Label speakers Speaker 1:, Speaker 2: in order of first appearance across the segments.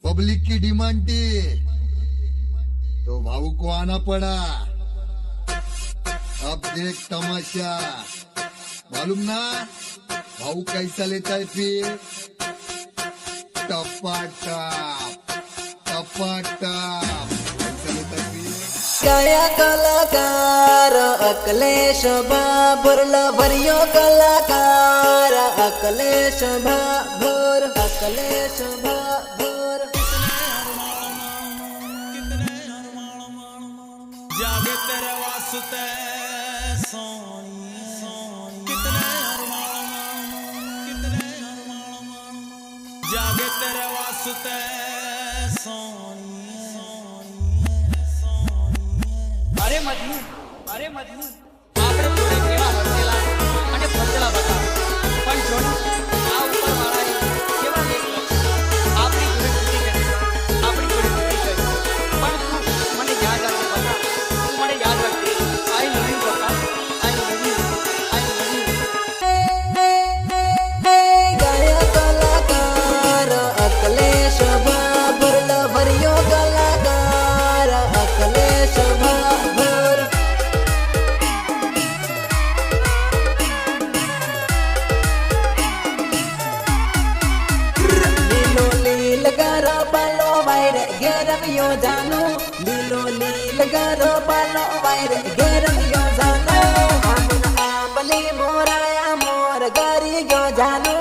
Speaker 1: Public की demand थी तो भाऊ को आना पड़ा। अब देख तमाशा, मालूम ना भाऊ कैसा लेता है फिर। टपाटप टपाटप कैसा लेता है फिर।
Speaker 2: कया कलाकार अकलेश बाबुरला भरियो कलाकार अकलेश बाबुर अकलेश बाबुर
Speaker 3: जागे तेरे वास्ते सोनिए कितने जागे तेरे वास्ते सोनिए
Speaker 4: अरे मजनू આપણે જોડે કેવા હસેલા અને ફસેલા હતા પણ જો આ ઉપરવાળાએ કેવા લેખ લખ્યા આપણી જોડે કૃતિ કરી આપણી જોડે કૃતિ કરી પણ તું મને યાદ રાખજે બકા તું મને યાદ રાખજે આઈ લવ યુ બકા આઈ લવ યુ
Speaker 2: गया कलाकार अकलेश बाबुरला भरियो कलाकार अकलेश बाबुर लीलो लील गारो पालो वायरे घेरवियो जानो लीलो लील गारो पालो वायरे घेरवियो जानो आमन आंबली मोराया मोर गारी गयो जानो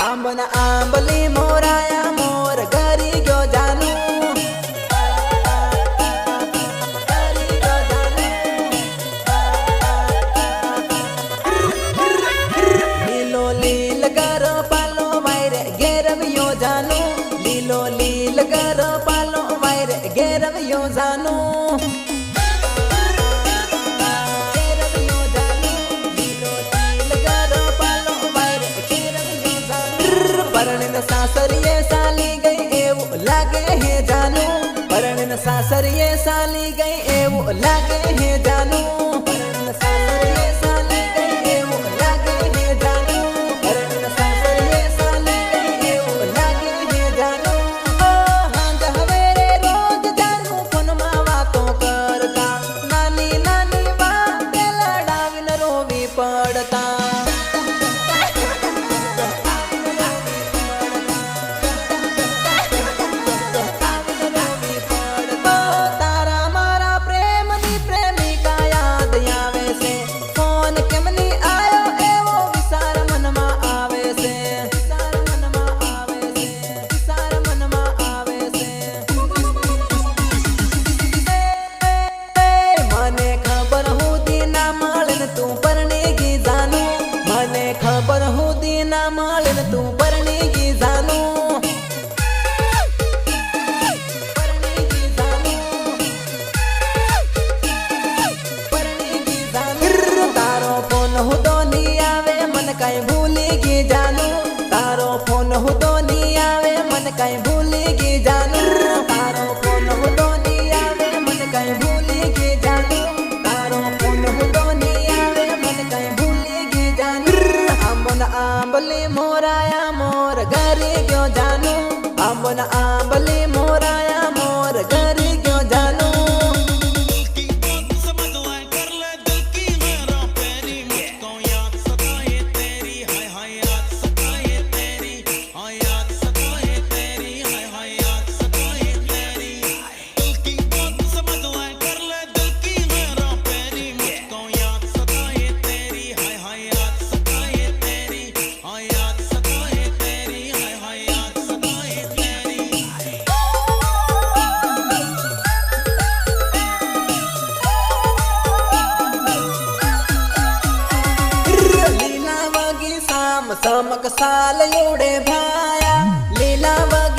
Speaker 2: आमन आंबली मोराया मोर गारी गयो जानो गारी गयो जानो लीलो लील गारो पालो वायरे घेरवियो जानो लीलो लील गारो पालो वायरे घेरवियो जानो घेरवियो जानो लीलो लील गारो पालो वायरे घेरवियो जानो परणन सासरिये साली गई एवो लागे है जानो परणन सासरिये साली गई एवो लागे है जानो परणन सासरिये साली गई एवो लागे है जानो परणन सासरिये साली गई एवो लागे है जानो ओ हांग हवेरे रोज जानो फोन में वातों करता नानी नानी बात लड़ाविन रोवी पड़ता तारा मारा प्रेम दी प्रेमिका याद आवे से फोन केम नी आयो एवो विचार मन में आवे से विचार मन में आवे से विचार मन में आवे से मने खबर हूँ दीना मालन तू परनेगी जानू मने खबर हूँ दीना मालन तू परनेगी जानू परनेगी जानू परनेगी जानू तारो फोन हूँ तो नहीं आवे मन कहीं भूलेगी जानू तारो फोन हूँ तो नहीं आवे मन कहीं भूलेगी जानू तारो फोन हूँ तो नहीं आवे मन कहीं भूलेगी जानू तारो फोन हूँ तो नहीं आवे मन कहीं भूलेगी जानू आंबन आंबली मोराया मोर घरे गयो जानू आंबन आंबली मोराया मोर घरे गयो जानू
Speaker 3: की बात समझ ले कर ले दिल की मेरा प्यारी मुझको याद सताए तेरी हाय हाय याद सताए तेरी हाय याद सताए तेरी हाय हाय याद सताए तेरी दिल की बात समझ ले कर ले दिल की मेरा प्यारी मुझको याद सताए तेरी हाय हाय याद सताए तेरी हाय याद सताए तेरी हाय हाय याद सताए तेरी
Speaker 2: लीला वगी साम समक साल योडे भाया लीला वगी